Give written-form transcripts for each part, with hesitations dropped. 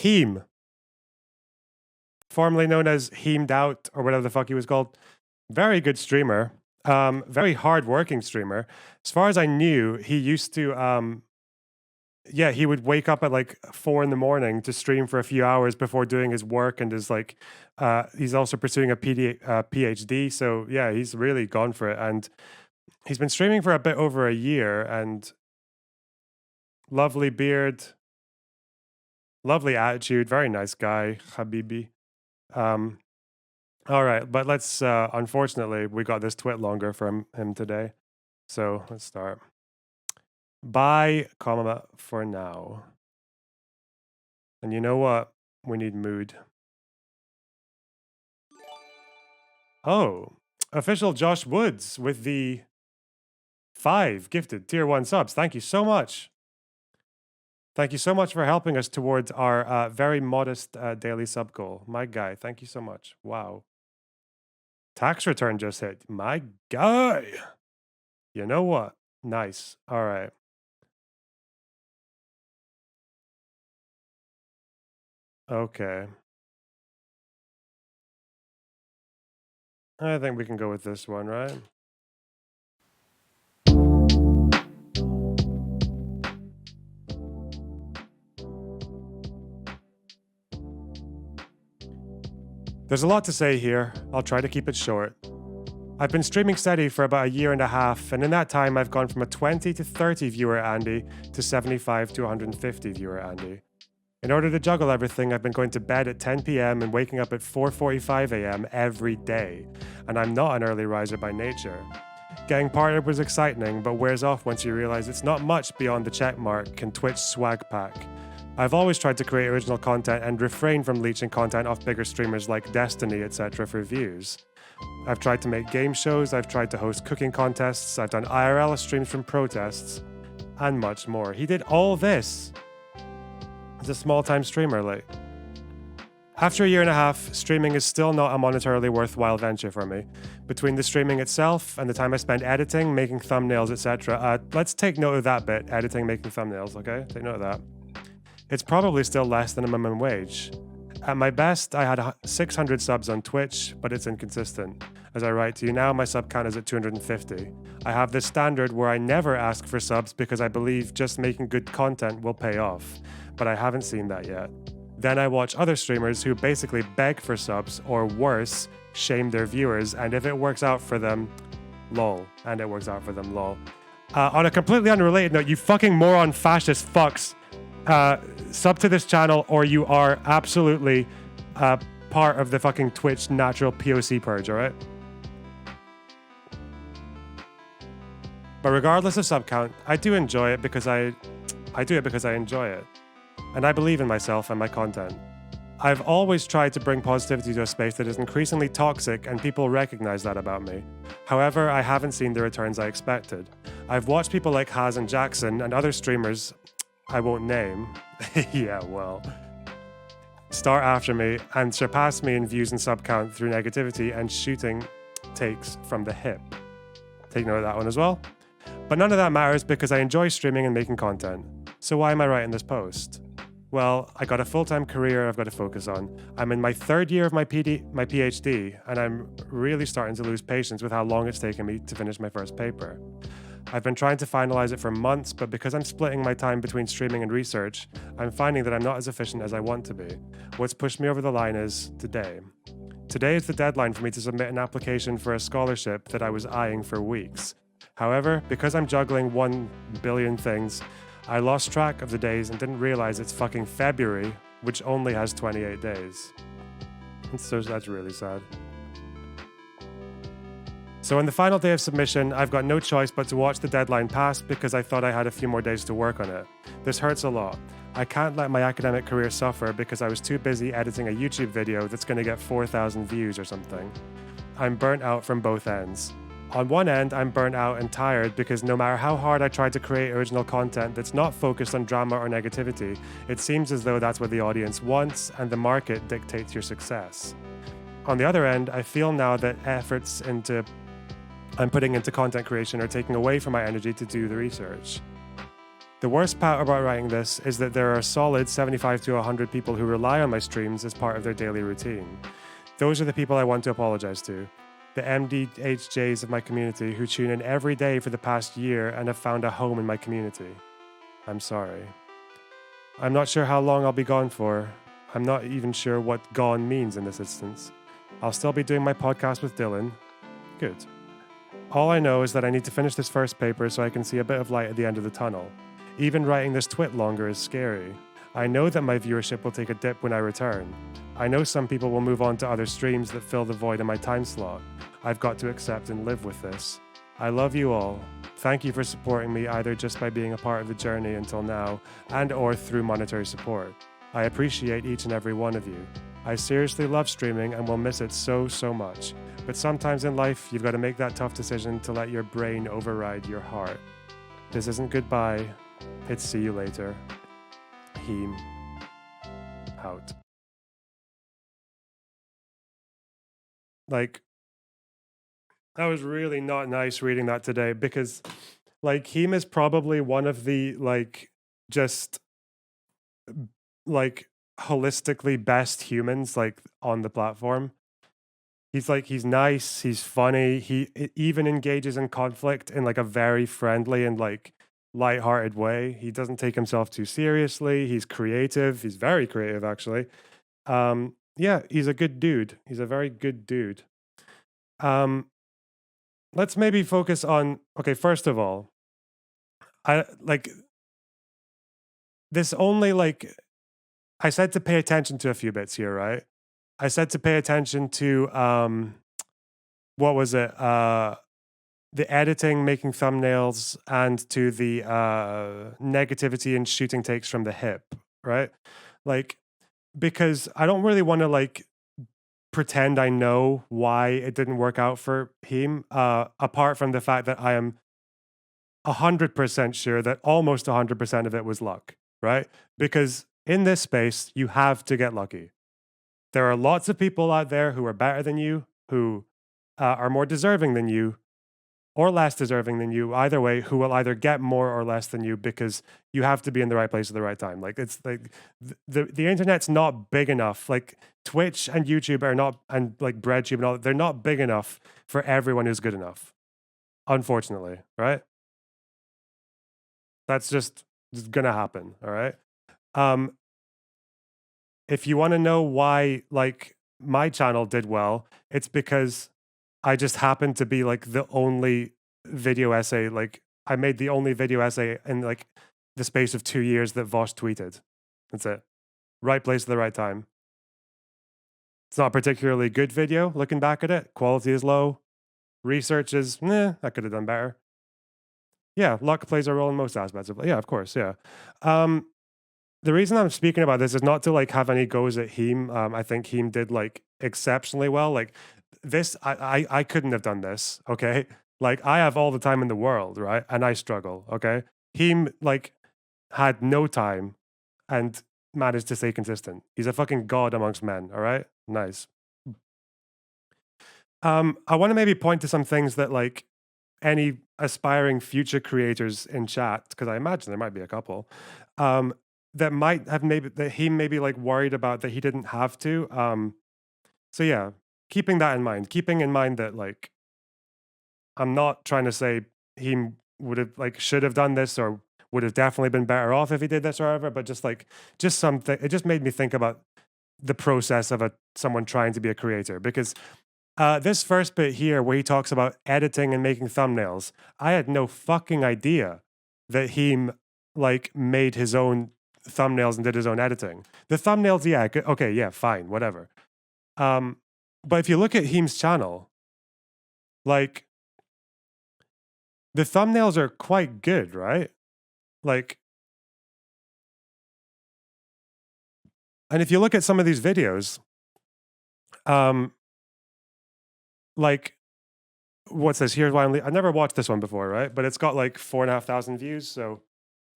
Heem, formerly known as Heemed Out or whatever the fuck he was called. Very good streamer. Very hard-working streamer. As far as I knew, he used to yeah, he would wake up at like 4 in the morning to stream for a few hours before doing his work and is like he's also pursuing a PhD. So yeah, he's really gone for it. And he's been streaming for a bit over a year and lovely beard, lovely attitude, very nice guy, Habibi. Um, all right, but let's unfortunately we got this twit longer from him today. So let's start. Bye, comma for now. And you know what? We need mood. Oh, official Josh Woods with the 5 gifted tier 1 subs. Thank you so much. Thank you so much for helping us towards our very modest daily sub goal. My guy, thank you so much. Wow. Tax return just hit. My guy. You know what? Nice. All right. Okay. I think we can go with this one, right? There's a lot to say here. I'll try to keep it short. I've been streaming steady for about a year and a half, and in that time I've gone from a 20 to 30 viewer Andy to 75 to 150 viewer Andy. In order to juggle everything, I've been going to bed at 10 p.m. and waking up at 4:45 a.m. every day, and I'm not an early riser by nature. Getting partnered was exciting, but wears off once you realize it's not much beyond the checkmark and Twitch swag pack. I've always tried to create original content and refrain from leeching content off bigger streamers like Destiny, etc. for views. I've tried to make game shows, I've tried to host cooking contests, I've done IRL streams from protests, and much more. He did all this as a small-time streamer, like. After a year and a half, streaming is still not a monetarily worthwhile venture for me. Between the streaming itself and the time I spend editing, making thumbnails, etc. Let's take note of that bit, editing, making thumbnails, okay? Take note of that. It's probably still less than a minimum wage. At my best, I had 600 subs on Twitch, but it's inconsistent. As I write to you now, my sub count is at 250. I have this standard where I never ask for subs because I believe just making good content will pay off, but I haven't seen that yet. Then I watch other streamers who basically beg for subs, or worse, shame their viewers, and if it works out for them, lol. And it works out for them, lol. On a completely unrelated note, you fucking moron fascist fucks, sub to this channel or you are absolutely part of the fucking Twitch natural POC purge, alright? But regardless of sub count, I do enjoy it because I do it because I enjoy it. And I believe in myself and my content. I've always tried to bring positivity to a space that is increasingly toxic, and people recognize that about me. However, I haven't seen the returns I expected. I've watched people like Haz and Jackson and other streamers I won't name, yeah, well, start after me and surpass me in views and sub count through negativity and shooting takes from the hip. Take note of that one as well. But none of that matters because I enjoy streaming and making content. So why am I writing this post? Well, I got a full-time career I've got to focus on. I'm in my 3rd year of my PhD, and I'm really starting to lose patience with how long it's taken me to finish my first paper. I've been trying to finalize it for months, but because I'm splitting my time between streaming and research, I'm finding that I'm not as efficient as I want to be. What's pushed me over the line is today. Today is the deadline for me to submit an application for a scholarship that I was eyeing for weeks. However, because I'm juggling 1 billion things, I lost track of the days and didn't realize it's fucking February, which only has 28 days. So that's really sad. So on the final day of submission, I've got no choice but to watch the deadline pass because I thought I had a few more days to work on it. This hurts a lot. I can't let my academic career suffer because I was too busy editing a YouTube video that's going to get 4,000 views or something. I'm burnt out from both ends. On one end, I'm burnt out and tired because no matter how hard I try to create original content that's not focused on drama or negativity, it seems as though that's what the audience wants and the market dictates your success. On the other end, I feel now that efforts I'm putting into content creation are taking away from my energy to do the research. The worst part about writing this is that there are a solid 75 to 100 people who rely on my streams as part of their daily routine. Those are the people I want to apologize to. The MDHJs of my community who tune in every day for the past year and have found a home in my community. I'm sorry. I'm not sure how long I'll be gone for. I'm not even sure what gone means in this instance. I'll still be doing my podcast with Dylan. Good. All I know is that I need to finish this first paper so I can see a bit of light at the end of the tunnel. Even writing this twit longer is scary. I know that my viewership will take a dip when I return. I know some people will move on to other streams that fill the void in my time slot. I've got to accept and live with this. I love you all. Thank you for supporting me either just by being a part of the journey until now and or through monetary support. I appreciate each and every one of you. I seriously love streaming and will miss it so much. But sometimes in life, you've got to make that tough decision to let your brain override your heart. This isn't goodbye. It's see you later. Heem. Out. Like, that was really not nice reading that today because, like, Heem is probably one of the, like, just, like, holistically best humans, like, on the platform. He's nice, he's funny, he even engages in conflict in, like, a very friendly and, like, lighthearted way. He doesn't take himself too seriously. He's creative. He's very creative, actually. Yeah, he's a good dude. He's a very good dude. Let's maybe focus on, okay, first of all, I like this only like I said to pay attention to a few bits here, right? I said to pay attention to what was it? The editing, making thumbnails, and to the negativity and shooting takes from the hip, right? Like, because I don't really want to like pretend I know why it didn't work out for Heem, apart from the fact that I am 100% sure that almost 100% of it was luck, right? Because in this space, you have to get lucky. There are lots of people out there who are better than you, who are more deserving than you, or less deserving than you, either way, who will either get more or less than you because you have to be in the right place at the right time. Like it's like the internet's not big enough. Like Twitch and YouTube are not, and like BreadTube and all, they're not big enough for everyone who's good enough. Unfortunately, right? That's just gonna happen. All right. If you want to know why, like my channel did well, it's because I just happened to be like the only video essay, like I made the only video essay in like the space of 2 years that Vosh tweeted. That's it. Right place at the right time. It's not a particularly good video looking back at it. Quality is low. Research is, I could have done better. Yeah, luck plays a role in most aspects of it. Yeah, of course, yeah. The reason I'm speaking about this is not to like have any goes at Heem. I think Heem did like exceptionally well. Like this, I couldn't have done this. Okay, like I have all the time in the world, right? And I struggle. Okay, Heem like had no time and managed to stay consistent. He's a fucking god amongst men. All right, nice. I want to maybe point to some things that like any aspiring future creators in chat, because I imagine there might be a couple. That might have maybe that he maybe like worried about that he didn't have to. So yeah, keeping that in mind, keeping in mind that like I'm not trying to say he would have like should have done this or would have definitely been better off if he did this or whatever, but just something it just made me think about the process of someone trying to be a creator because this first bit here where he talks about editing and making thumbnails, I had no fucking idea that he like made his own thumbnails and did his own editing. The thumbnails, yeah, okay, yeah, fine, whatever. But if you look at Heem's channel, like the thumbnails are quite good, right? Like, and if you look at some of these videos, like, what's this? Here's why I've never watched this one before, right? But it's got like 4,500 views, so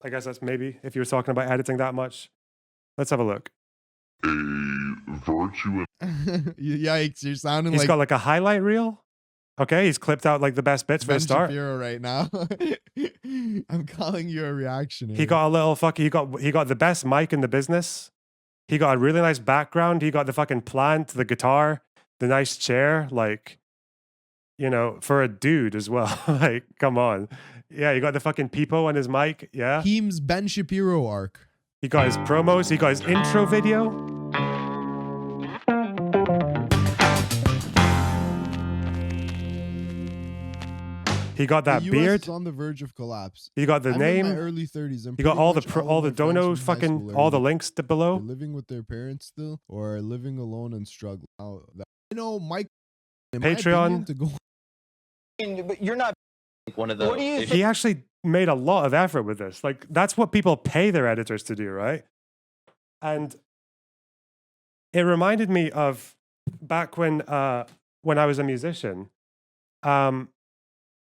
I guess that's maybe if you were talking about editing that much. Let's have a look. A virtue. Yikes! You're sounding He's like got like a highlight reel. Okay, he's clipped out like the best bits for Ben the start. Shapiro right now. I'm calling you a reactionary. He got a little fucking. He got the best mic in the business. He got a really nice background. He got the fucking plant, the guitar, the nice chair. Like, you know, for a dude as well. Like, come on. Yeah, he got the fucking peepo on his mic. Yeah. Heem's Ben Shapiro arc. He got his promos. He got his intro video. He got that the US beard. is on the verge of collapse. He got the I'm name. in my early 30s. You got all the donos, fucking all the links below. Living with their parents still, or living alone and struggling. You know, Mike. Patreon. To go. But you're not one of those. He actually made a lot of effort with this. Like, that's what people pay their editors to do, right? And it reminded me of back when I was a musician.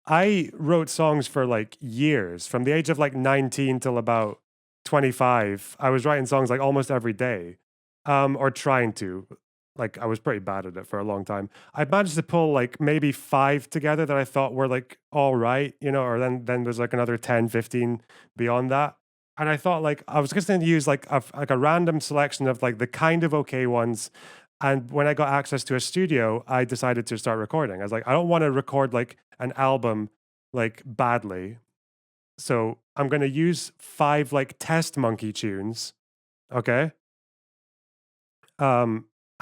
I wrote songs for like years, from the age of like 19 till about 25. I was writing songs like almost every day, or trying to. Like, I was pretty bad at it for a long time. I managed to pull like maybe 5 together that I thought were like all right, you know, or then there's like another 10, 15 beyond that. And I thought like I was just going to use like a random selection of like the kind of okay ones. And when I got access to a studio, I decided to start recording. I was like, I don't want to record like an album like badly. So I'm going to use 5 like test monkey tunes. Okay.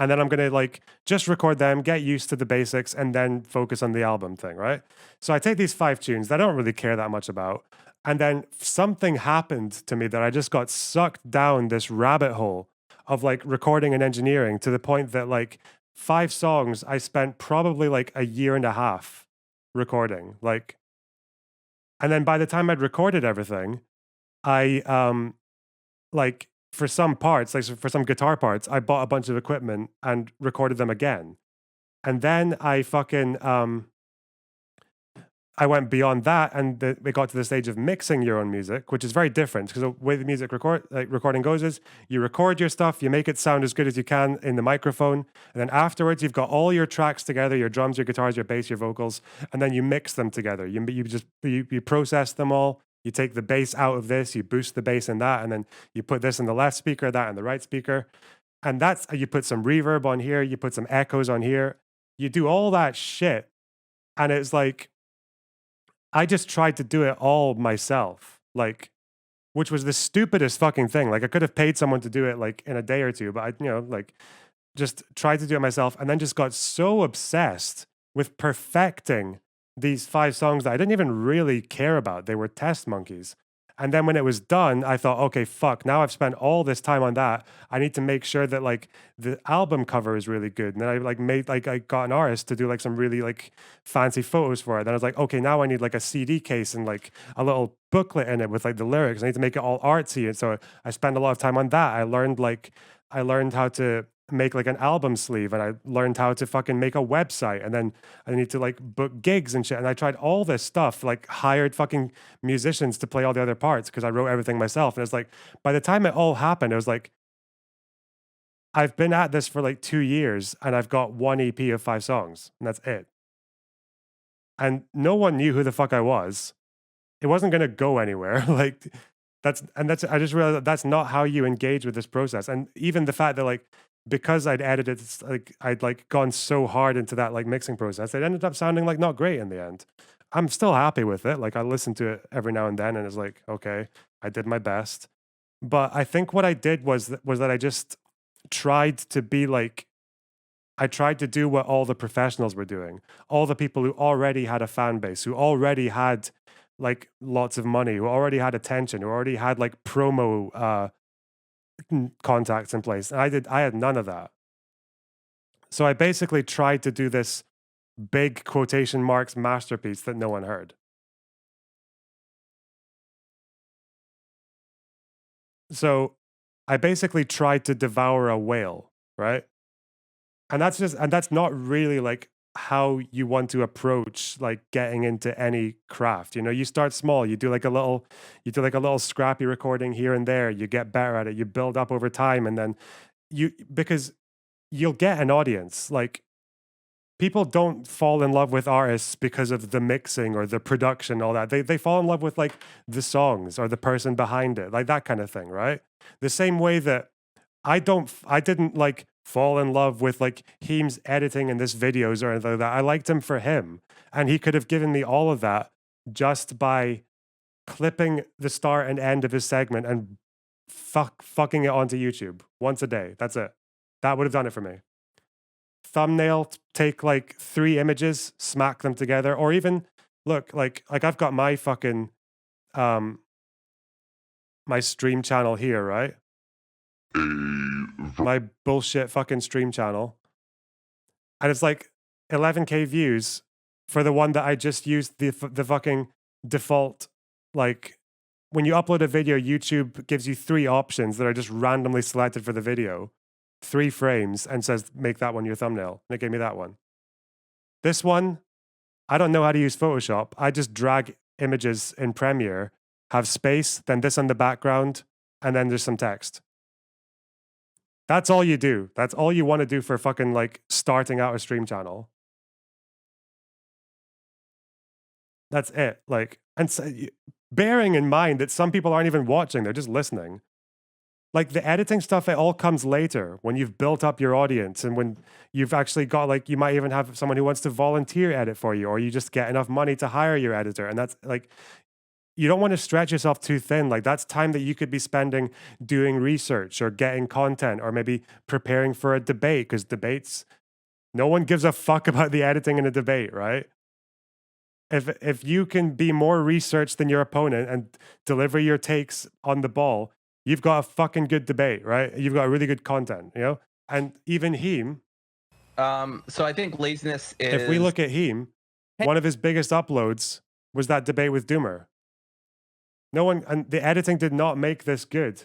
And then I'm going to like just record them, get used to the basics, and then focus on the album thing, right? So I take these 5 tunes that I don't really care that much about. And then something happened to me that I just got sucked down this rabbit hole of like recording and engineering, to the point that like 5 songs I spent probably like a year and a half recording. Like, and then by the time I'd recorded everything, I like, for some parts, like for some guitar parts, I bought a bunch of equipment and recorded them again. And then I fucking I went beyond that, and we got to the stage of mixing your own music, which is very different, because the way the music recording goes is you record your stuff, you make it sound as good as you can in the microphone, and then afterwards you've got all your tracks together, your drums, your guitars, your bass, your vocals, and then you mix them together. You process them all. You take the bass out of this, you boost the bass in that, and then you put this in the left speaker, that in the right speaker, and that's, you put some reverb on here, you put some echoes on here, you do all that shit, and it's like, I just tried to do it all myself, like, which was the stupidest fucking thing. Like, I could have paid someone to do it like in a day or two, but I, you know, like, just tried to do it myself, and then just got so obsessed with perfecting these 5 songs that I didn't even really care about. They were test monkeys. And then when it was done, I thought, okay, fuck, now I've spent all this time on that. I need to make sure that like the album cover is really good. And then I got an artist to do like some really like fancy photos for it. Then I was like, okay, now I need like a CD case and like a little booklet in it with like the lyrics. I need to make it all artsy. And so I spent a lot of time on that. I learned how to make like an album sleeve, and I learned how to fucking make a website, and then I need to like book gigs and shit. And I tried all this stuff, like hired fucking musicians to play all the other parts, because I wrote everything myself. And it's like, by the time it all happened, it was like, I've been at this for like 2 years, and I've got 1 EP of 5 songs, and that's it. And no one knew who the fuck I was. It wasn't going to go anywhere. Like, I just realized that that's not how you engage with this process. And even the fact that like, because I'd edited, like I'd like gone so hard into that like mixing process, it ended up sounding like not great in the end. I'm still happy with it. Like, I listen to it every now and then, and it's like, okay, I did my best. But I think what I did was that I just tried to be like, I tried to do what all the professionals were doing, all the people who already had a fan base, who already had like lots of money, who already had attention, who already had like promo contacts in place. And I had none of that. So I basically tried to do this big quotation marks masterpiece that no one heard. So I basically tried to devour a whale, right? And that's not really like how you want to approach like getting into any craft. You know, you start small, you do like a little scrappy recording here and there, you get better at it, you build up over time, and then because you'll get an audience. Like, people don't fall in love with artists because of the mixing or the production, all that. They fall in love with like the songs or the person behind it, like that kind of thing, right? The same way that I didn't like fall in love with like Heem's editing in this videos or anything like that. I liked him for him. And he could have given me all of that just by clipping the start and end of his segment and fucking it onto YouTube once a day. That's it. That would have done it for me. Thumbnail, take like 3 images, smack them together, or even look like I've got my fucking my stream channel here, right? My bullshit fucking stream channel. And it's like 11K views for the one that I just used the fucking default, like when you upload a video, YouTube gives you 3 options that are just randomly selected for the video. 3 frames and says, make that one your thumbnail. And it gave me that one. This one, I don't know how to use Photoshop. I just drag images in Premiere, have space, then this on the background, and then there's some text. That's all you do. That's all you want to do for fucking like starting out a stream channel. That's it. Like, and so, bearing in mind that some people aren't even watching, they're just listening. Like the editing stuff, it all comes later when you've built up your audience and when you've actually got like, you might even have someone who wants to volunteer edit for you, or you just get enough money to hire your editor. And that's like, you don't want to stretch yourself too thin. Like that's time that you could be spending doing research or getting content or maybe preparing for a debate, because debates, no one gives a fuck about the editing in a debate, right? If you can be more researched than your opponent and deliver your takes on the ball, you've got a fucking good debate, right? You've got really good content, you know? And even Heem. So I think laziness is... If we look at Heem, one of his biggest uploads was that debate with Doomer. No one, and the editing did not make this good.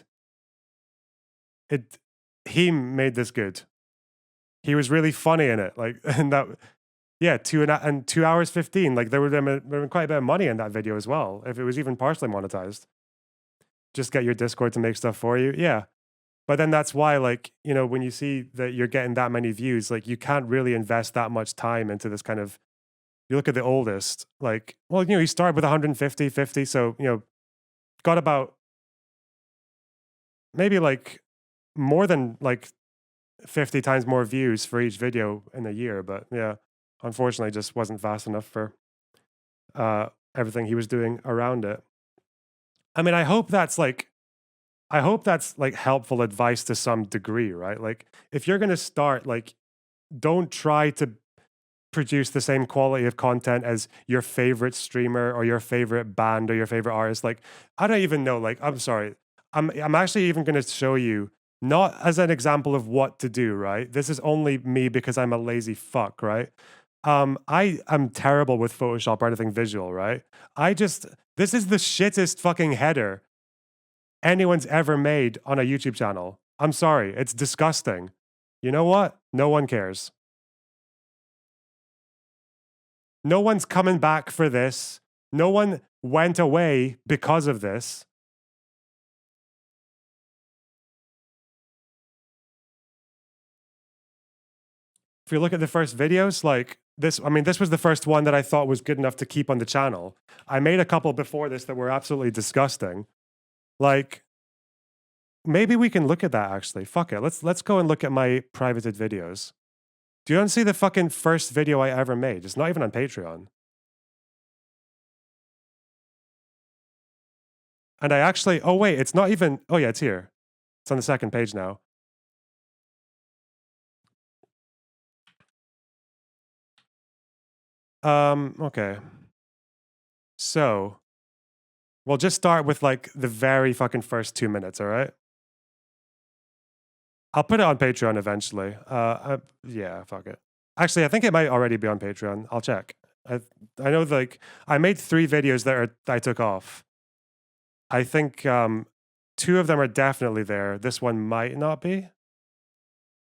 Heem made this good. He was really funny in it. Like, and that, yeah, 2 hours 15. Like there would have been quite a bit of money in that video as well, if it was even partially monetized. Just get your Discord to make stuff for you. Yeah. But then that's why, like, you know, when you see that you're getting that many views, like you can't really invest that much time into this kind of, you look at the oldest, like, well, you know, he started with 150, 50. So, you know, got about maybe like more than like 50 times more views for each video in a year. But yeah, unfortunately just wasn't fast enough for everything he was doing around it. I mean, I hope that's like helpful advice to some degree, right? Like if you're going to start, like, don't try to produce the same quality of content as your favorite streamer or your favorite band or your favorite artist. Like, I don't even know, like, I'm sorry. I'm actually even going to show you, not as an example of what to do, right? This is only me because I'm a lazy fuck, right? I am terrible with Photoshop or anything visual, right? This is the shittest fucking header anyone's ever made on a YouTube channel. I'm sorry, it's disgusting. You know what? No one cares. No one's coming back for this. No one went away because of this. If you look at the first videos, like this, I mean, this was the first one that I thought was good enough to keep on the channel. I made a couple before this that were absolutely disgusting. Like, maybe we can look at that actually. Fuck it. Let's go and look at my privated videos. Do you want to see the fucking first video I ever made? It's not even on Patreon. And I actually, oh wait, it's not even, oh yeah, it's here. It's on the second page now. Okay. So, we'll just start with like the very fucking first 2 minutes, all right? I'll put it on Patreon eventually. Yeah, fuck it. Actually, I think it might already be on Patreon. I'll check. I know, like, I made 3 videos that I took off. I think 2 of them are definitely there. This one might not be.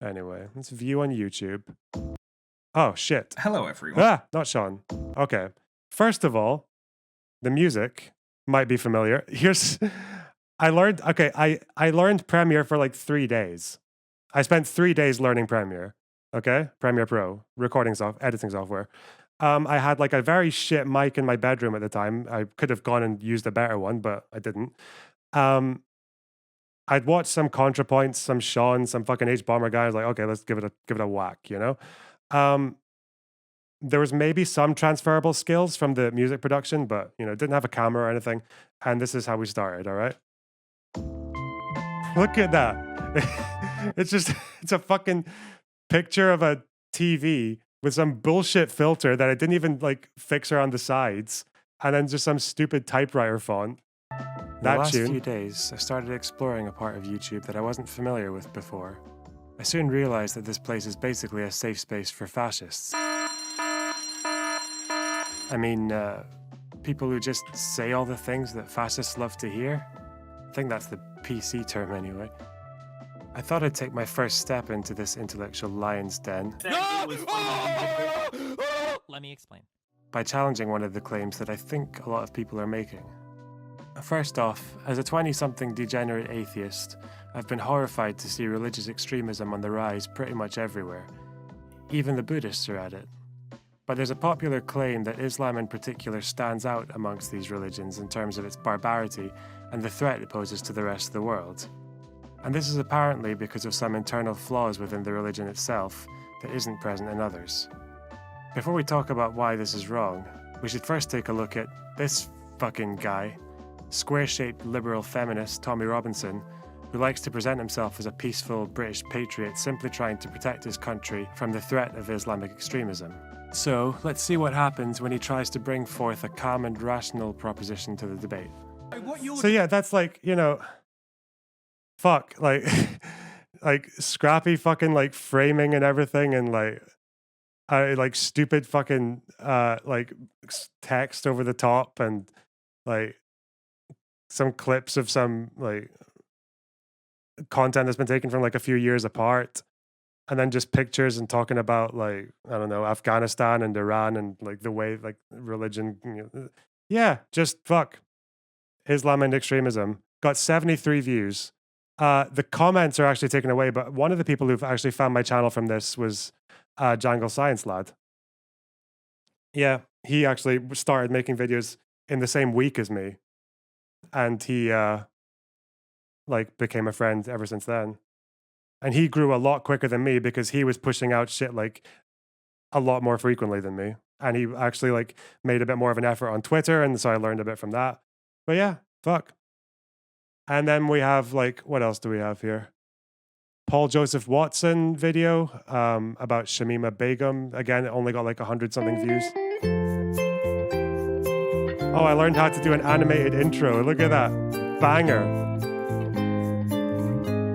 Anyway, let's view on YouTube. Oh, shit. Hello, everyone. Ah, not Sean. Okay. First of all, the music might be familiar. Here's, I learned Premiere for like 3 days. I spent 3 days learning Premiere. Okay, Premiere Pro, editing software. I had like a very shit mic in my bedroom at the time. I could have gone and used a better one, but I didn't. Um, I'd watched some ContraPoints, some Sean, some fucking H Bomber guy. I was like, okay, let's give it a whack, you know? Um, there was maybe some transferable skills from the music production, but you know, didn't have a camera or anything. And this is how we started, all right? Look at that. It's a fucking picture of a TV with some bullshit filter that I didn't even like fix around the sides, and then just some stupid typewriter font. In the last few days, I started exploring a part of YouTube that I wasn't familiar with before. I soon realized that this place is basically a safe space for fascists. I mean, people who just say all the things that fascists love to hear. I think that's the PC term anyway. I thought I'd take my first step into this intellectual lion's den. Let me explain. By challenging one of the claims that I think a lot of people are making. First off, as a 20-something degenerate atheist, I've been horrified to see religious extremism on the rise pretty much everywhere. Even the Buddhists are at it. But there's a popular claim that Islam in particular stands out amongst these religions in terms of its barbarity and the threat it poses to the rest of the world. And this is apparently because of some internal flaws within the religion itself that isn't present in others. Before we talk about why this is wrong, we should first take a look at this fucking guy, square-shaped liberal feminist Tommy Robinson, who likes to present himself as a peaceful British patriot simply trying to protect his country from the threat of Islamic extremism. So, let's see what happens when he tries to bring forth a calm and rational proposition to the debate. So yeah, that's like, you know, fuck, like, like scrappy fucking like framing and everything, and like stupid fucking like text over the top, and like some clips of some like content that's been taken from like a few years apart, and then just pictures and talking about like, I don't know, Afghanistan and Iran and like the way like religion, you know, yeah, just fuck Islam and extremism. Got 73 views. The comments are actually taken away, but one of the people who've actually found my channel from this was Jangle Science Lad. Yeah, he actually started making videos in the same week as me, and he like became a friend ever since then. And he grew a lot quicker than me because he was pushing out shit like a lot more frequently than me, and he actually like made a bit more of an effort on Twitter, and so I learned a bit from that. But yeah, fuck. And then we have like, what else do we have here? Paul Joseph Watson video about Shamima Begum. Again, it only got like 100-something views. Oh, I learned how to do an animated intro. Look at that. Banger.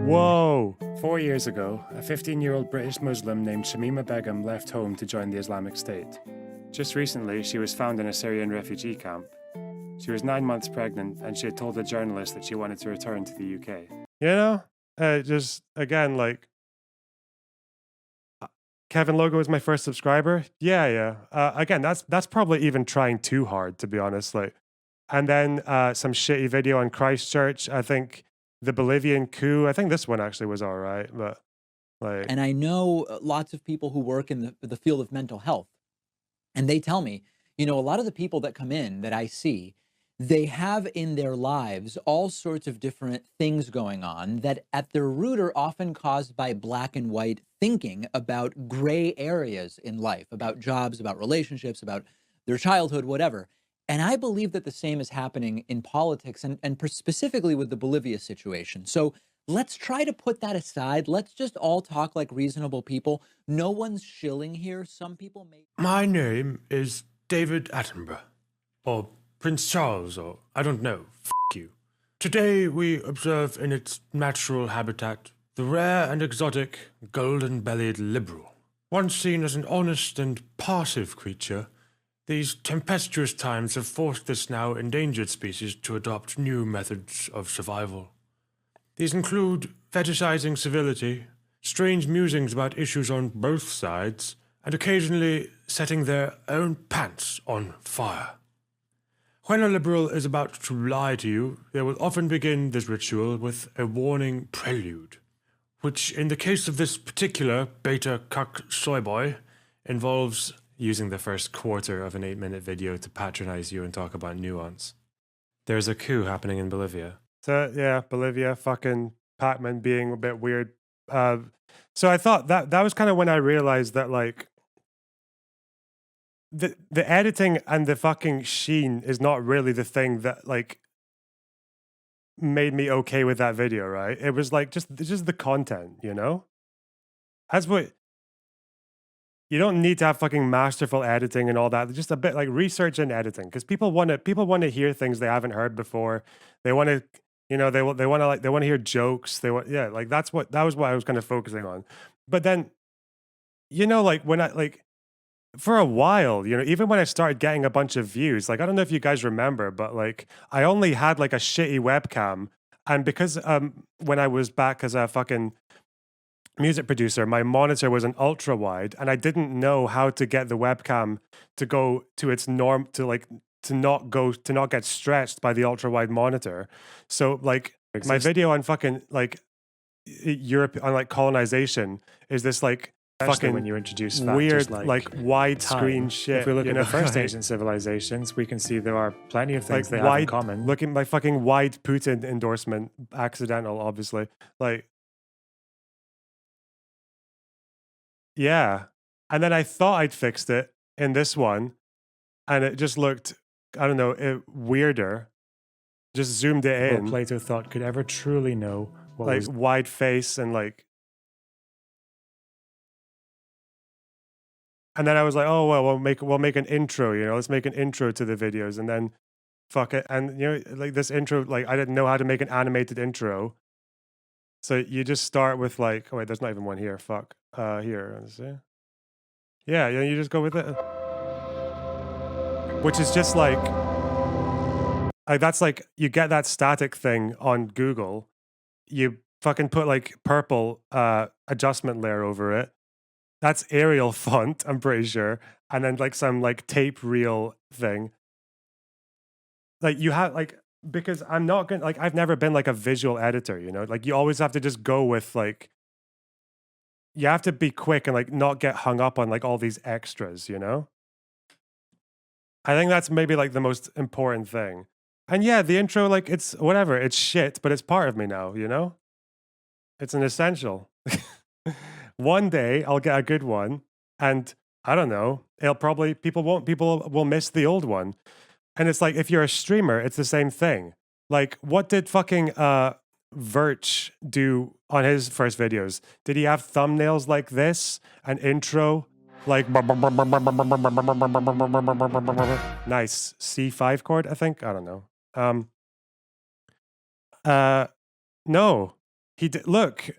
Whoa. 4 years ago, a 15-year-old British Muslim named Shamima Begum left home to join the Islamic State. Just recently, she was found in a Syrian refugee camp. She was 9 months pregnant, and she had told a journalist that she wanted to return to the UK. You know, just again, like, Kevin Logo is my first subscriber. Yeah. Again, that's probably even trying too hard, to be honest. Like, and then some shitty video on Christchurch. I think the Bolivian coup. I think this one actually was all right, but like. And I know lots of people who work in the field of mental health, and they tell me, you know, a lot of the people that come in that I see, they have in their lives all sorts of different things going on that at their root are often caused by black and white thinking about gray areas in life, about jobs, about relationships, about their childhood, whatever. And I believe that the same is happening in politics and specifically with the Bolivia situation. So let's try to put that aside. Let's just all talk like reasonable people. No one's shilling here. Some people may. My name is David Attenborough, or Prince Charles, or I don't know, f*** you. Today we observe in its natural habitat the rare and exotic golden-bellied liberal. Once seen as an honest and passive creature, these tempestuous times have forced this now endangered species to adopt new methods of survival. These include fetishizing civility, strange musings about issues on both sides, and occasionally setting their own pants on fire. When a liberal is about to lie to you, they will often begin this ritual with a warning prelude. which in the case of this particular beta cuck soy boy involves using the first quarter of an 8-minute video to patronize you and talk about nuance. There's a coup happening in Bolivia. So yeah, Bolivia, fucking Pac-Man being a bit weird. So I thought that was kind of when I realized that like the editing and the fucking sheen is not really the thing that like made me okay with that video, right? It was like just the content, you know? That's what you don't need to have fucking masterful editing and all that. Just a bit like research and editing, because people want to hear things they haven't heard before. They want to, you know, they want to hear jokes. They want, yeah, like that was what I was kind of focusing on. But then, you know, like when I like for a while, you know, even when I started getting a bunch of views, like I don't know if you guys remember, but like I only had like a shitty webcam, and because when I was back as a fucking music producer, my monitor was an ultra wide, and I didn't know how to get the webcam to go to its norm to not get stretched by the ultra wide monitor. So like my video on fucking like Europe on like colonization is this like Especially fucking when you introduce weird factors like widescreen time. shit. If we look you at know? the First Like, Asian civilizations, we can see there are plenty of things like they have in common. looking my fucking wide Putin endorsement, accidental, obviously. Like, yeah. And then I thought I'd fixed it in this one, and it just looked, I don't know, weirder. Just zoomed it People in, Plato thought could ever truly know what like was wide face and like. And then I was like, oh well, we'll make an intro, you know, let's make an intro to the videos, and then fuck it, and you know, like this intro, like I didn't know how to make an animated intro, so you just start with like, oh wait, there's not even one here. Fuck, here, let's see. Yeah, you just go with it, which is just like that's like you get that static thing on Google, you fucking put like purple adjustment layer over it. That's Arial font, I'm pretty sure. And then like some like tape reel thing. Like you have like, because I'm not gonna like, I've never been like a visual editor, you know? Like you always have to just go with like, you have to be quick and like not get hung up on like all these extras, you know? I think that's maybe like the most important thing. And yeah, the intro, like it's whatever, it's shit, but it's part of me now, you know? It's an essential. One day I'll get a good one, and I don't know, people will miss the old one. And it's like if you're a streamer, it's the same thing. Like what did fucking Verch do on his first videos? Did he have thumbnails like this? An intro like nice C5 chord, I think. I don't know. No. He did look.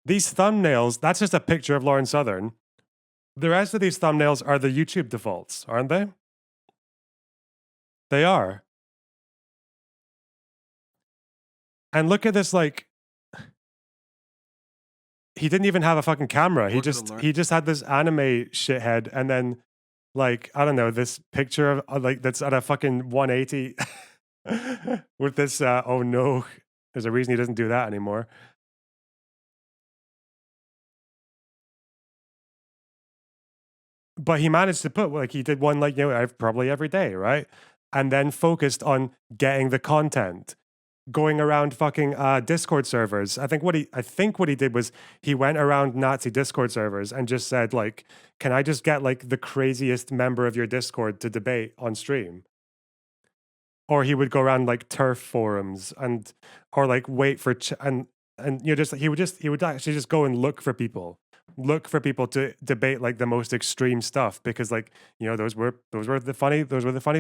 These thumbnails, that's just a picture of Lauren Southern. The rest of these thumbnails are the YouTube defaults, aren't they? They are. And look at this, like, he didn't even have a fucking camera. He just had this anime shithead, and then, like, I don't know, this picture of like that's at a fucking 180 with this. Oh no, there's a reason he doesn't do that anymore. But he managed to put like he did one like, you know, probably every day, right? And then focused on getting the content, going around fucking Discord servers. I think what he did was he went around Nazi Discord servers and just said like, can I just get like the craziest member of your Discord to debate on stream? Or he would go around like turf forums and or like wait for and you know, just he would actually just go and look for people to debate like the most extreme stuff, because like, you know, those were the funny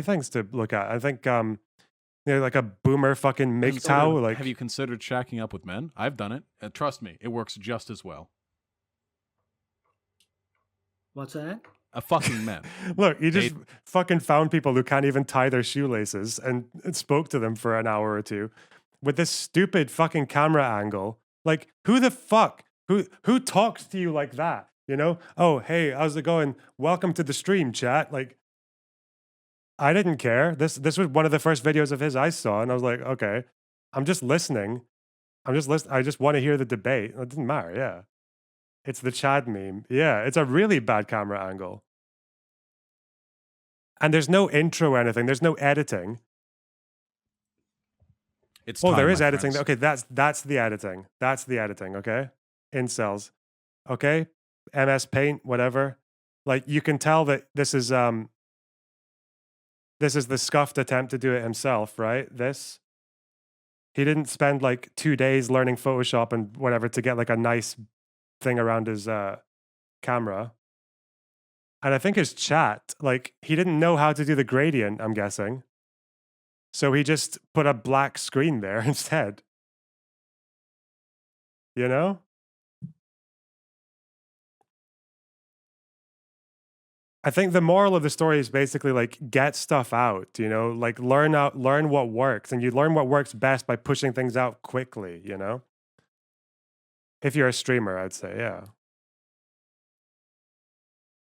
things to look at. I think you know, like a boomer fucking MGTOW. Like, have you considered shacking up with men? I've done it. Trust me, it works just as well. What's that? A fucking man. Look, you just fucking found people who can't even tie their shoelaces and spoke to them for an hour or two with this stupid fucking camera angle. Like, who the fuck? Who talks to you like that? You know? Oh, hey, how's it going? Welcome to the stream, chat. Like, I didn't care. This was one of the first videos of his I saw, and I was like, okay, I'm just listening. I'm just listening. I just want to hear the debate. It doesn't matter. Yeah. It's the Chad meme. Yeah. It's a really bad camera angle. And there's no intro or anything. There's no editing. It's Oh, time, there is my editing. friends. Okay, that's the editing. That's the editing, okay? Incels. Okay? MS Paint, whatever. Like you can tell that this is the scuffed attempt to do it himself, right? This. He didn't spend like 2 days learning Photoshop and whatever to get like a nice thing around his camera. And I think his chat, like he didn't know how to do the gradient, I'm guessing. So he just put a black screen there instead. You know? I think the moral of the story is basically like get stuff out, you know, like learn what works, and you learn what works best by pushing things out quickly, you know? If you're a streamer, I'd say, yeah.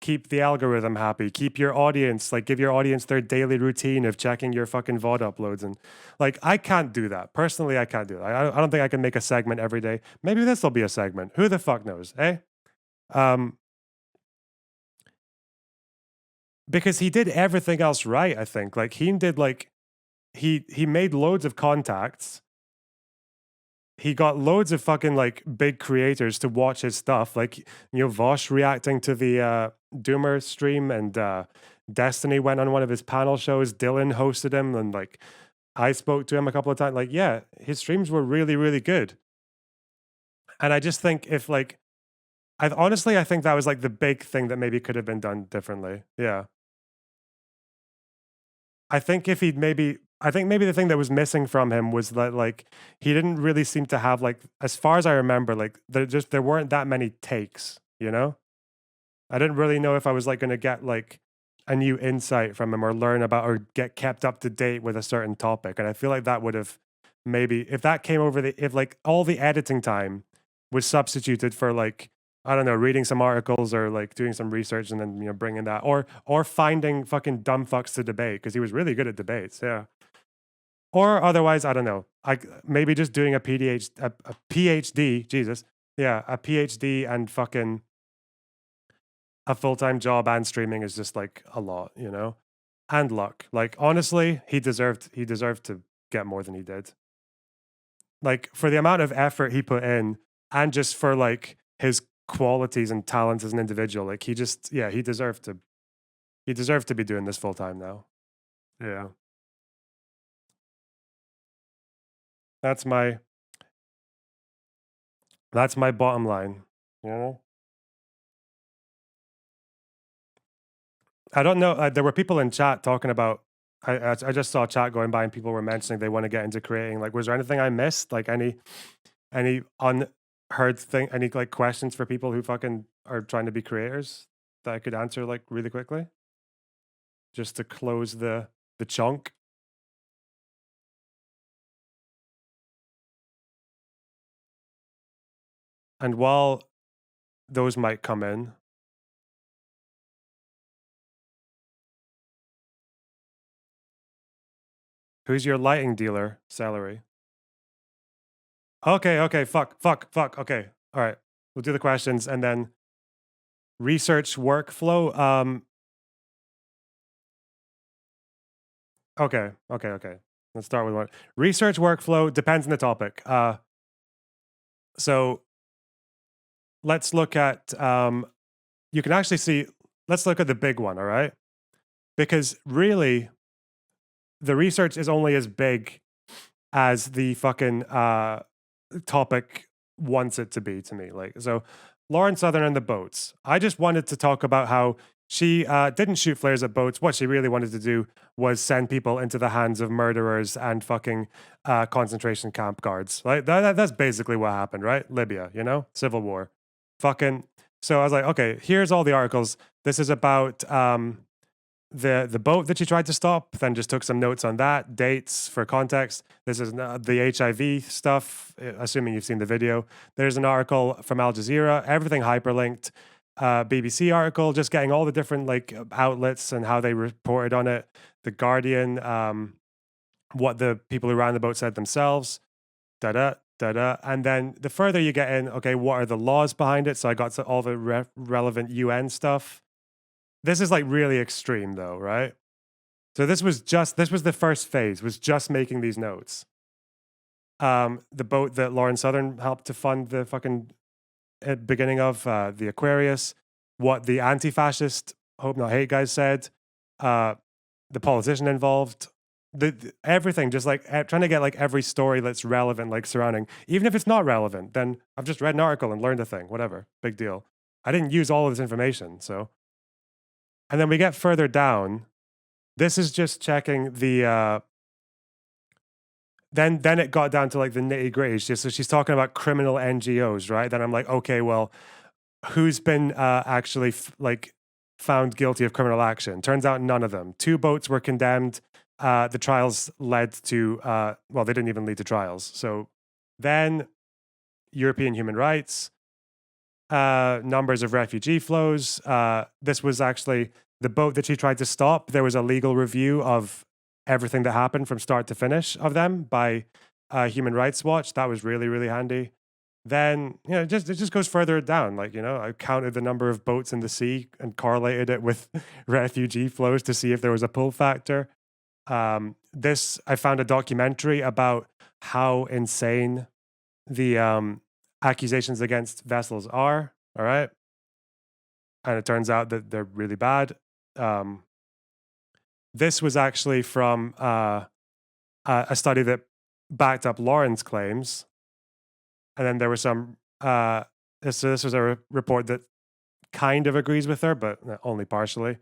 Keep the algorithm happy. Keep your audience, like give your audience their daily routine of checking your fucking VOD uploads. And like, I can't do that. Personally, I can't do that. I don't think I can make a segment every day. Maybe this will be a segment. Who the fuck knows, eh? Because he did everything else right, I think. Like he did like, he made loads of contacts. He got loads of fucking like big creators to watch his stuff, like Vosh reacting to the Doomer stream, and Destiny went on one of his panel shows. Dylan hosted him, and like I spoke to him a couple of times. Like, yeah, his streams were really, really good. And I just think if like, I think that was like the big thing that maybe could have been done differently. Yeah. I think if he'd maybe, I think maybe the thing that was missing from him was that like he didn't really seem to have like, as far as I remember, like there weren't that many takes, you know? I didn't really know if I was like going to get like a new insight from him or learn about or get kept up to date with a certain topic. And I feel like that would have maybe, if that came over if like all the editing time was substituted for like, I don't know, reading some articles or like doing some research and then bringing that, or finding fucking dumb fucks to debate, because he was really good at debates. Yeah. Or otherwise, I don't know. Maybe just doing a PhD, Jesus, yeah, a PhD and fucking a full-time job and streaming is just like a lot, you know, and luck. Like honestly, he deserved to get more than he did. Like for the amount of effort he put in, and just for like his qualities and talents as an individual, like he deserved to be doing this full time now. Yeah. That's my bottom line, you know? I don't know. There were people in chat talking about. I just saw chat going by and people were mentioning they want to get into creating. Like, was there anything I missed? Like any unheard thing? Any like questions for people who fucking are trying to be creators that I could answer like really quickly, just to close the chunk. And while those might come in, who's your lighting dealer, Celery? Okay, fuck. Okay, all right. We'll do the questions and then research workflow. Okay. Let's start with one. Research workflow depends on the topic. So let's look at. You can actually see. Let's look at the big one. All right, because really, the research is only as big as the fucking topic wants it to be to me. Like, so Lauren Southern and the boats. I just wanted to talk about how she didn't shoot flares at boats. What she really wanted to do was send people into the hands of murderers and fucking concentration camp guards. Like that's basically what happened, right? Libya, you know, civil war. Fucking. So I was like, okay, here's all the articles. This is about the boat that she tried to stop, then just took some notes on that, dates for context. This is the HIV stuff, assuming you've seen the video. There's an article from Al Jazeera, everything hyperlinked. BBC article, just getting all the different like outlets and how they reported on it. The Guardian, what the people who ran the boat said themselves. And then the further you get in, okay, what are the laws behind it? So I got to all the relevant UN stuff. This is like really extreme though, right? So this was the first phase, was just making these notes. The boat that Lauren Southern helped to fund the fucking beginning of, the Aquarius, what the anti-fascist Hope Not Hate guys said, the politician involved, everything, just like trying to get like every story that's relevant, like surrounding, even if it's not relevant, then I've just read an article and learned a thing, whatever, big deal. I didn't use all of this information, so. And then we get further down. This is just checking the, then it got down to like the nitty gritty. So she's talking about criminal NGOs, right? Then I'm like, okay, well, who's been actually like found guilty of criminal action? Turns out none of them. 2 boats were condemned. The trials led to, well, they didn't even lead to trials. So then European human rights, numbers of refugee flows. This was actually the boat that she tried to stop. There was a legal review of everything that happened from start to finish of them by Human Rights Watch. That was really, really handy. Then, it just goes further down. Like, I counted the number of boats in the sea and correlated it with refugee flows to see if there was a pull factor. I found a documentary about how insane the accusations against vessels are. All right. And it turns out that they're really bad. This was actually from a study that backed up Lauren's claims. And then there was some, this was a report that kind of agrees with her, but only partially.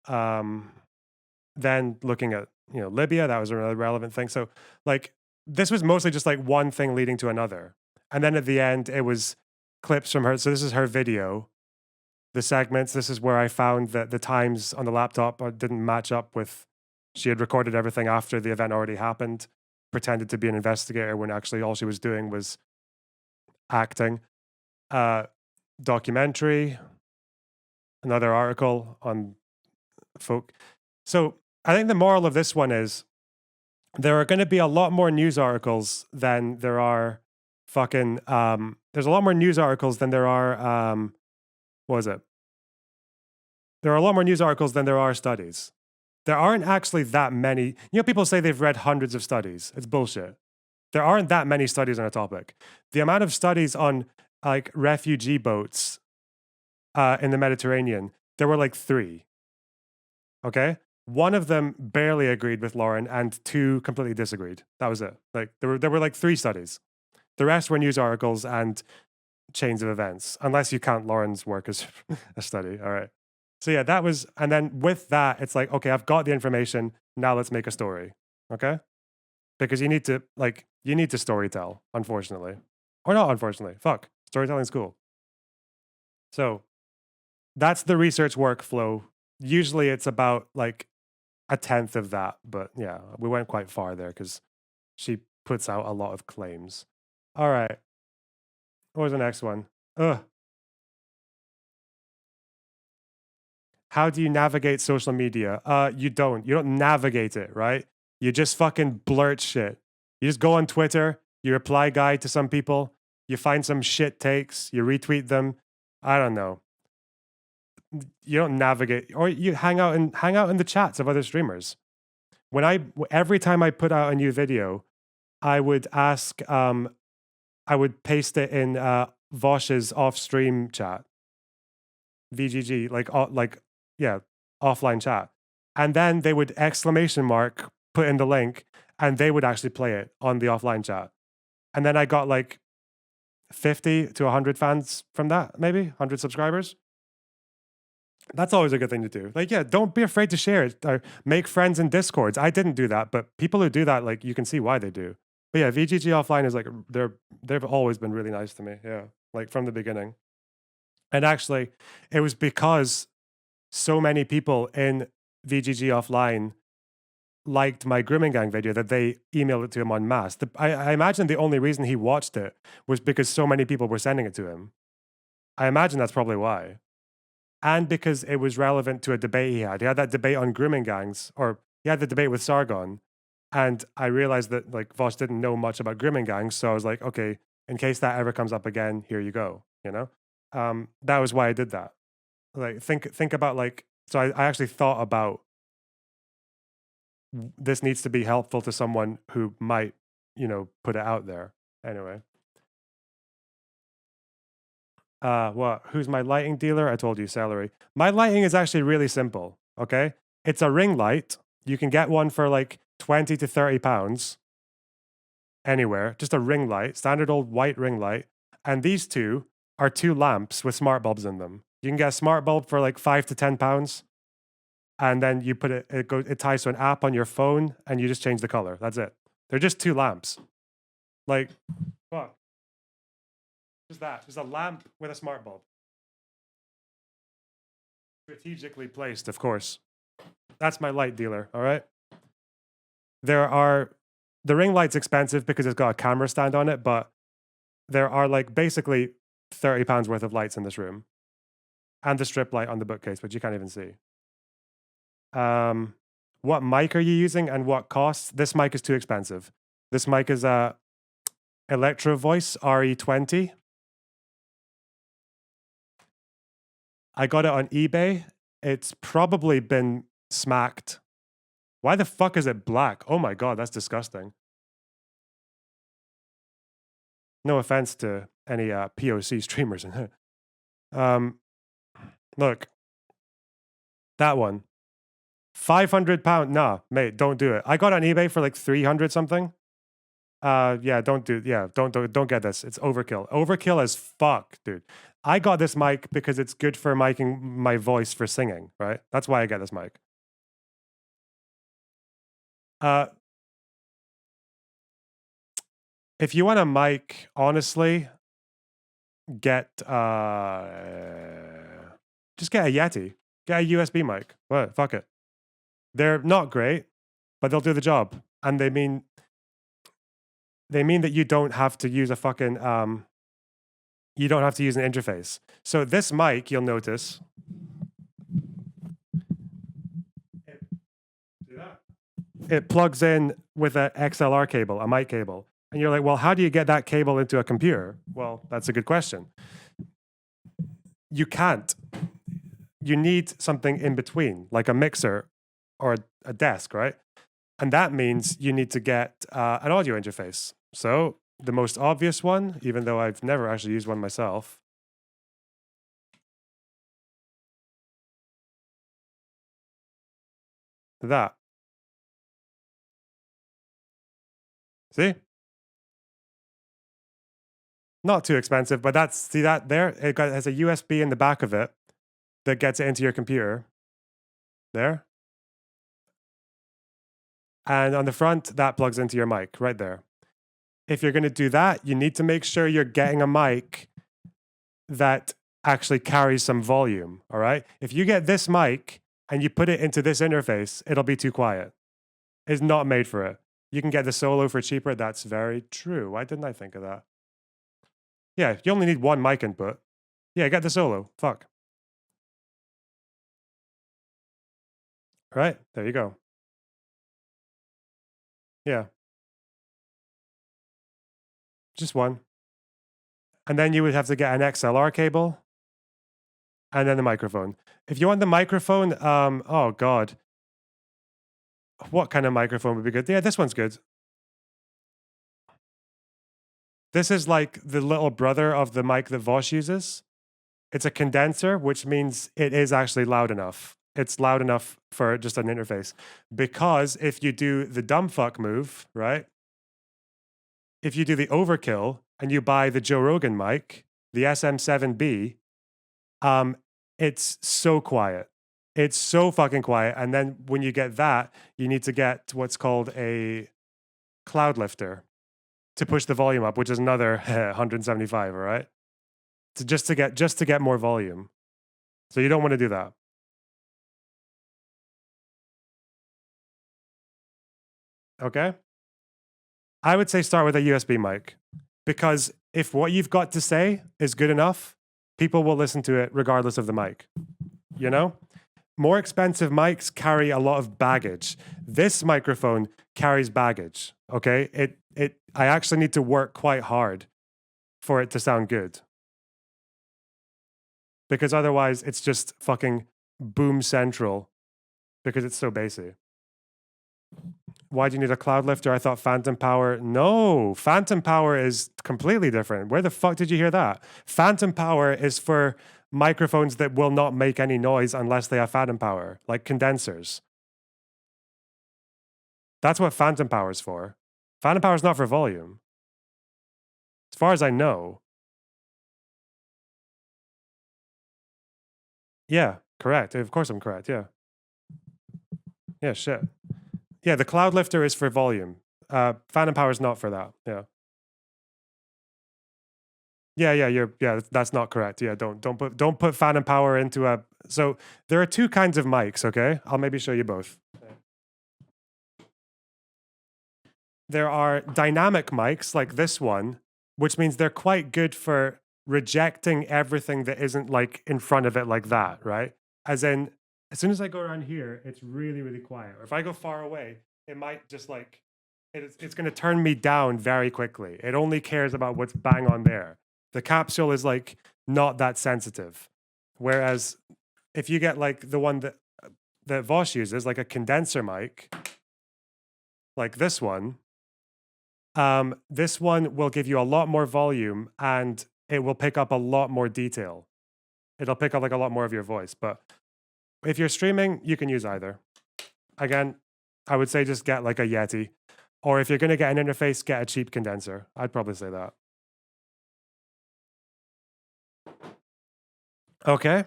Then looking at, Libya, that was a really relevant thing. So like, this was mostly just like one thing leading to another. And then at the end, it was clips from her. So this is her video, the segments. This is where I found that the times on the laptop didn't match up with, she had recorded everything after the event already happened, pretended to be an investigator when actually all she was doing was acting. Documentary, another article on folk. So I think the moral of this one is there are going to be a lot more news articles than there are fucking, there's a lot more news articles than there are, what was it? There are a lot more news articles than there are studies. There aren't actually that many. People say they've read hundreds of studies. It's bullshit. There aren't that many studies on a topic. The amount of studies on like refugee boats in the Mediterranean, there were like 3. Okay? One of them barely agreed with Lauren and 2 completely disagreed. That was it. Like there were like 3 studies. The rest were news articles and chains of events, unless you count Lauren's work as a study. All right. So yeah, that was, and then with that, it's like, okay, I've got the information. Now let's make a story. Okay? Because you need to storytell, unfortunately. Or not unfortunately. Fuck. Storytelling's cool. So that's the research workflow. Usually it's about like 1/10 of that, but yeah, we went quite far there because she puts out a lot of claims. All right. What was the next one? How do you navigate social media? You don't navigate it, right? You just fucking blurt shit. You just go on Twitter, you reply guy to some people, you find some shit takes, you retweet them. I don't know. You don't navigate, or you hang out in the chats of other streamers. Every time I put out a new video, I would ask, I would paste it in Vosh's off-stream chat, VGG, offline chat, and then they would exclamation mark put in the link, and they would actually play it on the offline chat, and then I got like 50 to 100 fans from that, maybe 100 subscribers. That's always a good thing to do. Like, yeah, don't be afraid to share it or make friends in Discords. I didn't do that, but people who do that, like, you can see why they do. But yeah, VGG offline is like, they've always been really nice to me. Yeah, like from the beginning. And actually, it was because so many people in VGG offline liked my grooming gang video that they emailed it to him en masse. I imagine the only reason he watched it was because so many people were sending it to him. I imagine that's probably why. And because it was relevant to a debate he had. He had that debate on grooming gangs, or he had the debate with Sargon. And I realized that like Vosh didn't know much about grooming gangs, so I was like, okay, in case that ever comes up again, here you go. You know, that was why I did that. Like think about like so I actually thought about this needs to be helpful to someone who might, you know, put it out there. Anyway. What? Who's my lighting dealer? I told you, Celery. My lighting is actually really simple. Okay, it's a ring light. You can get one for like 20 to 30 pounds anywhere. Just a ring light, standard old white ring light. And these two are two lamps with smart bulbs in them. You can get a smart bulb for like 5 to 10 pounds. And then you put it ties to an app on your phone and you just change the color. That's it. They're just two lamps. Like, fuck. Just that. Just a lamp with a smart bulb. Strategically placed, of course. That's my light dealer, all right? The ring light's expensive because it's got a camera stand on it, but there are like basically 30 pounds worth of lights in this room. And the strip light on the bookcase, which you can't even see. What mic are you using and what costs? This mic is too expensive. This mic is a Electro Voice RE20. I got it on eBay. It's probably been smacked. Why the fuck is it black? Oh my god, that's disgusting. No offense to any POC streamers in here. Look. That one. £500. Nah, mate, don't do it. I got it on eBay for like 300 something. Yeah, don't get this. It's overkill. Overkill as fuck, dude. I got this mic because it's good for miking my voice for singing, right? That's why I get this mic. If you want a mic, honestly, just get a Yeti. Get a USB mic. What? Fuck it. They're not great, but they'll do the job. And they mean that you don't have to use a fucking you don't have to use an interface. So this mic, you'll notice. It plugs in with an XLR cable, a mic cable. And you're like, well, how do you get that cable into a computer? Well, that's a good question. You can't. You need something in between, like a mixer or a desk, right? And that means you need to get an audio interface. So the most obvious one, even though I've never actually used one myself, that. See? Not too expensive, but see that there? It has a USB in the back of it that gets it into your computer. There. And on the front, that plugs into your mic right there. If you're going to do that, you need to make sure you're getting a mic that actually carries some volume, all right? If you get this mic and you put it into this interface, it'll be too quiet. It's not made for it. You can get the Solo for cheaper. That's very true. Why didn't I think of that? Yeah, you only need one mic input. Yeah, get the Solo. Fuck. Right? There you go. Yeah. Just one. And then you would have to get an XLR cable and then the microphone. If you want the microphone, oh God. What kind of microphone would be good? Yeah, this one's good. This is like the little brother of the mic that Vosh uses. It's a condenser, which means it is actually loud enough. It's loud enough for just an interface. Because if you do the dumb fuck move, right? If you do the overkill and you buy the Joe Rogan mic, the SM7B, it's so quiet. It's so fucking quiet. And then when you get that, you need to get what's called a cloud lifter to push the volume up, which is another 175, all right? So just to get more volume. So you don't want to do that. Okay? I would say start with a USB mic, because if what you've got to say is good enough, people will listen to it regardless of the mic. You know? more expensive mics carry a lot of baggage. This microphone carries baggage. Okay, I actually need to work quite hard for it to sound good, because otherwise it's just fucking boom central because it's so bassy. Why do you need a cloud lifter? I thought phantom power. No, phantom power is completely different. Where the fuck did you hear that? Phantom power is for microphones that will not make any noise unless they have phantom power, like condensers. That's what phantom power is for. Phantom power is not for volume. As far as I know. Yeah, correct. Of course I'm correct. Yeah. Yeah, shit. Yeah, the cloud lifter is for volume. Phantom power is not for that. Yeah. Yeah, that's not correct. Yeah, don't put phantom power into a. So there are two kinds of mics, okay? I'll maybe show you both. There are dynamic mics like this one, which means they're quite good for rejecting everything that isn't like in front of it like that, right? As in, as soon as I go around here, it's really, really quiet. Or if I go far away, it might just like, it's going to turn me down very quickly. It only cares about what's bang on there. The capsule is like not that sensitive. Whereas if you get like the one that Vosh uses, like a condenser mic, like this one will give you a lot more volume and it will pick up a lot more detail. It'll pick up like a lot more of your voice. But if you're streaming, you can use either. Again, I would say just get like a Yeti. Or if you're going to get an interface, get a cheap condenser. I'd probably say that. Okay.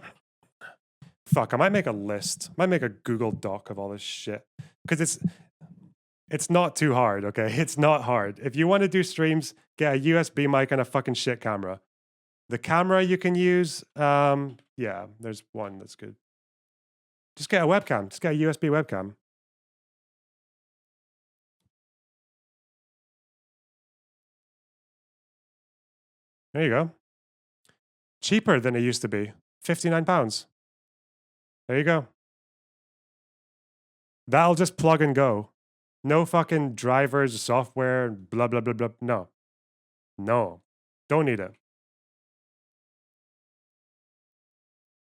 Fuck, I might make a list. I might make a Google Doc of all this shit. Because it's not too hard, okay? It's not hard. If you want to do streams, get a USB mic and a fucking shit camera. The camera you can use, yeah, there's one that's good. Just get a webcam. Just get a USB webcam. There you go. Cheaper than it used to be. £59. There you go. That'll just plug and go. No fucking drivers, software, blah, blah, blah, blah. No. No. Don't need it.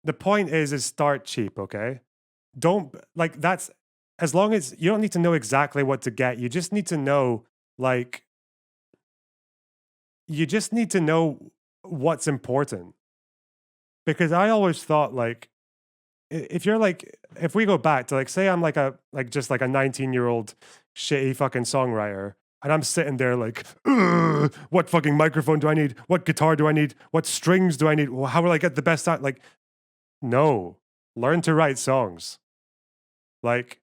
The point is start cheap, okay? Don't, like, that's, as long as, you don't need to know exactly what to get. You just need to know, like, you just need to know what's important. Because I always thought, like, if you're like, if we go back to like, say I'm like just like a 19-year-old shitty fucking songwriter, and I'm sitting there like, what fucking microphone do I need? What guitar do I need? What strings do I need? How will I get the best sound? Like, no, learn to write songs. Like,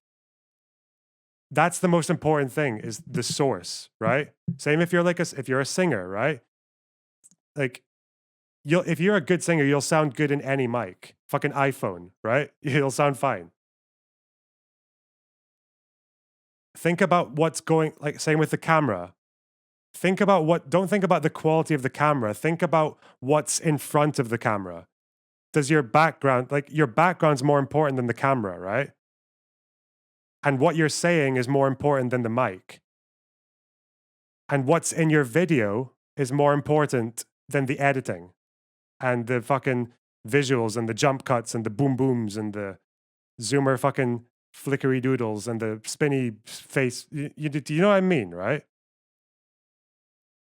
that's the most important thing is the source, right? Same if you're like if you're a singer, right? Like, if you're a good singer, you'll sound good in any mic. Fucking iPhone, right? You'll sound fine. Think about what's going, like, same with the camera. Don't think about the quality of the camera. Think about what's in front of the camera. Does your background, like, your background's more important than the camera, right? And what you're saying is more important than the mic. And what's in your video is more important than the editing and the fucking visuals and the jump cuts and the boom booms and the zoomer fucking flickery doodles and the spinny face. You know what I mean, right?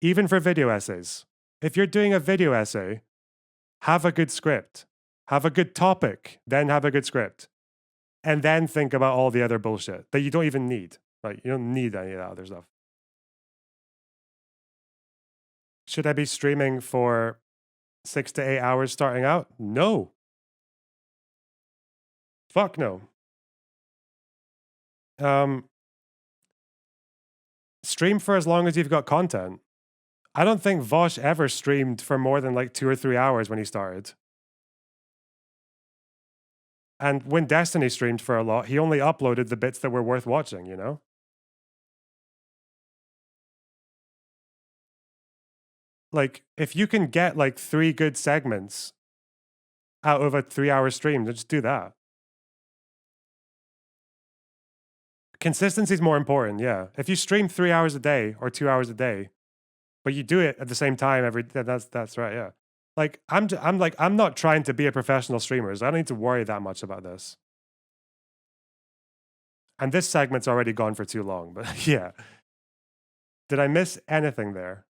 Even for video essays. If you're doing a video essay, have a good script. Have a good topic, then have a good script. And then think about all the other bullshit that you don't even need. Like, you don't need any of that other stuff. Should I be streaming for 6 to 8 hours starting out? No. Fuck no. Stream for as long as you've got content. I don't think Vosh ever streamed for more than like 2 or 3 hours when he started. And when Destiny streamed for a lot, he only uploaded the bits that were worth watching, you know? Like, if you can get like 3 good segments out of a 3-hour stream, then just do that. Consistency is more important, yeah. If you stream 3 hours a day or 2 hours a day, but you do it at the same time that's right, yeah. Like I'm not trying to be a professional streamer, so I don't need to worry that much about this. And this segment's already gone for too long, but yeah. Did I miss anything there?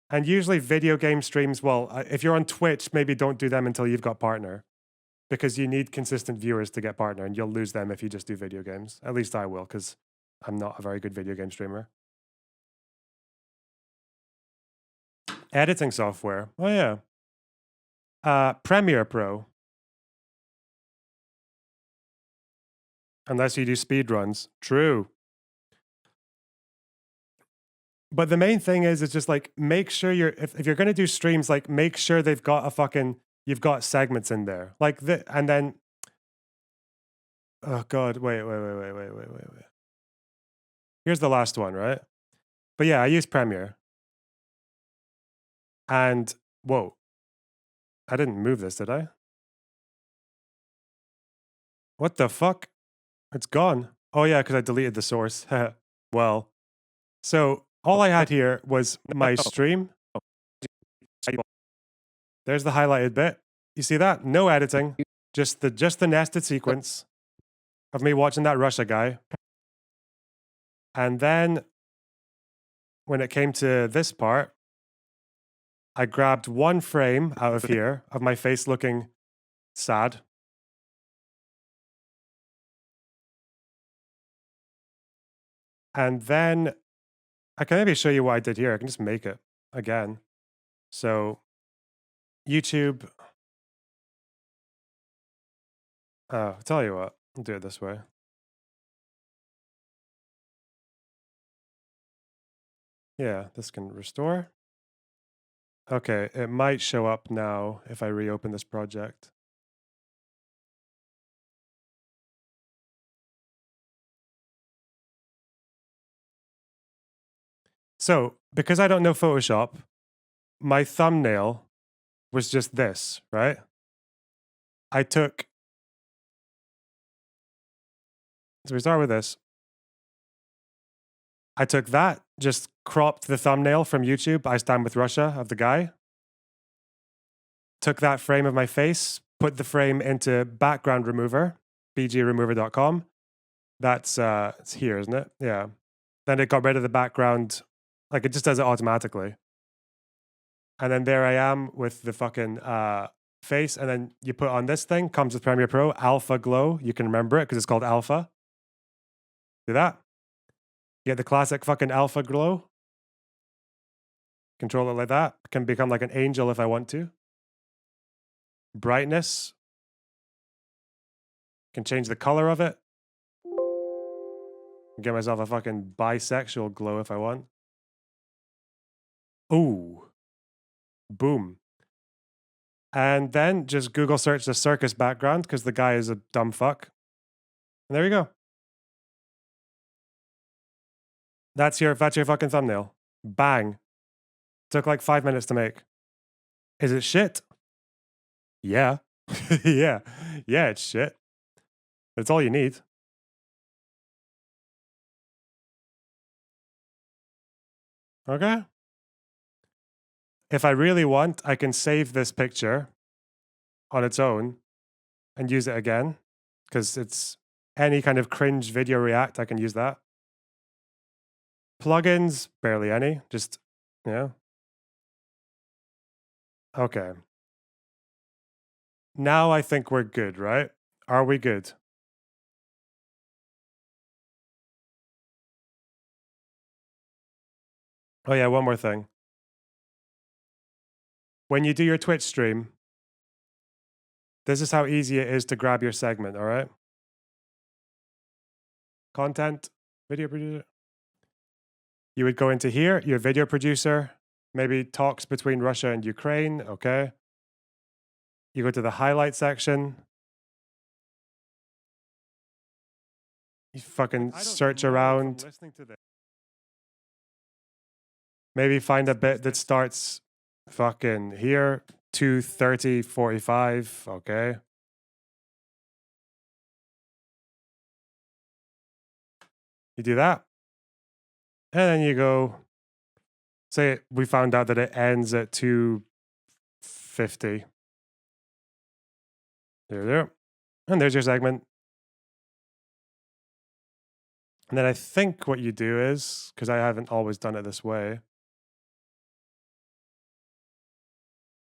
And usually video game streams, well, if you're on Twitch, maybe don't do them until you've got partner. Because you need consistent viewers to get partner, and you'll lose them if you just do video games. At least I will, because I'm not a very good video game streamer. Editing software. Oh, yeah. Premiere Pro. Unless you do speed runs. True. But the main thing is, it's just like, make sure if you're going to do streams, like, make sure they've got you've got segments in there. Like, and then, oh God, wait. Here's the last one, right? But yeah, I use Premiere. And, whoa. I didn't move this, did I? What the fuck? It's gone. Oh yeah, because I deleted the source. Well, so all I had here was my stream. There's the highlighted bit. You see that? No editing. Just the nested sequence of me watching that Russia guy. And then when it came to this part, I grabbed one frame out of here of my face looking sad. And then I can maybe show you what I did here. I can just make it again. So YouTube. I'll tell you what, I'll do it this way. Yeah, this can restore. Okay, it might show up now if I reopen this project. So, because I don't know Photoshop, my thumbnail was just this, right? So we start with this. I took that, just cropped the thumbnail from YouTube, I Stand With Russia, of the guy. Took that frame of my face, put the frame into background remover, bgremover.com. That's it's here, isn't it? Yeah. Then it got rid of the background. Like, it just does it automatically. And then there I am with the fucking face. And then you put on this thing, comes with Premiere Pro, Alpha Glow. You can remember it because it's called Alpha. Do that. You get the classic fucking Alpha Glow. Control it like that. Can become like an angel if I want to. Brightness. Can change the color of it. Get myself a fucking bisexual glow if I want. Ooh. Boom. And then just Google search the circus background because the guy is a dumb fuck. And there you go. That's your fucking thumbnail. Bang. Took like 5 minutes to make. Is it shit? Yeah. Yeah. Yeah, it's shit. That's all you need. Okay. If I really want, I can save this picture on its own and use it again because it's any kind of cringe video react, I can use that. Plugins, barely any, just, yeah. Okay. Now I think we're good, right? Are we good? Oh yeah, one more thing. When you do your Twitch stream, this is how easy it is to grab your segment, all right? Content, video producer. You would go into here, your video producer, maybe talks between Russia and Ukraine, okay? You go to the highlight section. You fucking search around. Maybe find a bit that starts fucking here, 2:30, 45, okay? You do that. And then you go, say we found out that it ends at 250. There. And there's your segment. And then I think what you do is, because I haven't always done it this way,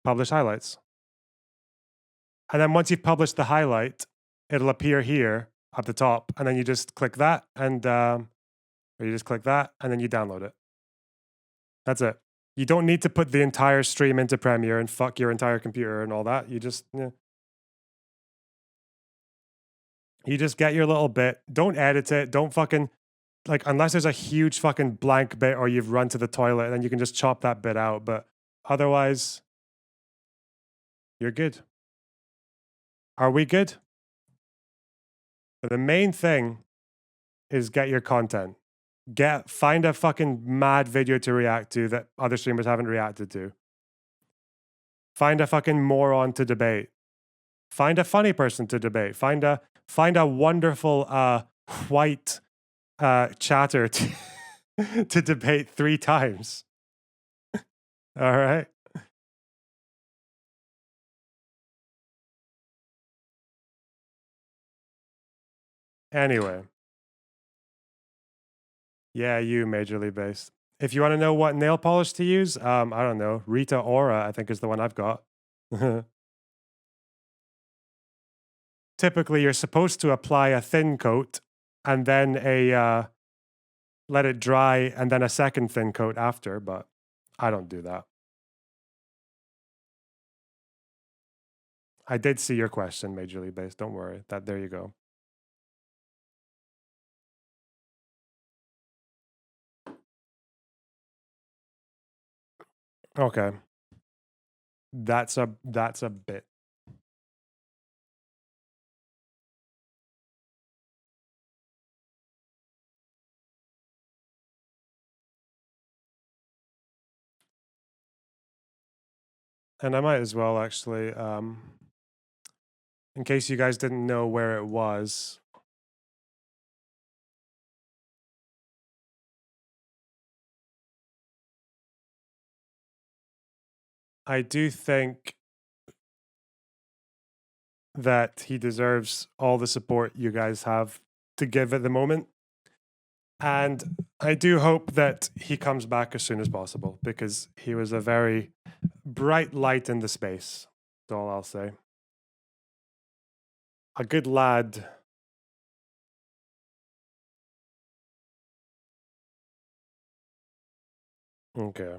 publish highlights. And then once you've published the highlight, it'll appear here at the top. And then you just click that and, or you just click that and then you download it. That's it. You don't need to put the entire stream into Premiere and fuck your entire computer and all that. You just, you just get your little bit. Don't edit it. Don't fucking, like, unless there's a huge fucking blank bit or you've run to the toilet, then you can just chop that bit out. But otherwise, you're good. Are we good? The main thing is get your content. Find a fucking mad video to react to that other streamers haven't reacted to. Find a fucking moron to debate. Find a funny person to debate. Find a wonderful white chatter to debate 3 times. All right. Anyway. Yeah, you majorly based. If you want to know what nail polish to use, I don't know. Rita Ora, I think, is the one I've got. Typically, you're supposed to apply a thin coat and then let it dry and then a second thin coat after, but I don't do that. I did see your question, majorly based. Don't worry. There you go. Okay. That's a bit. And I might as well actually, in case you guys didn't know where it was. I do think that he deserves all the support you guys have to give at the moment. And I do hope that he comes back as soon as possible because he was a very bright light in the space. That's all I'll say. A good lad. Okay.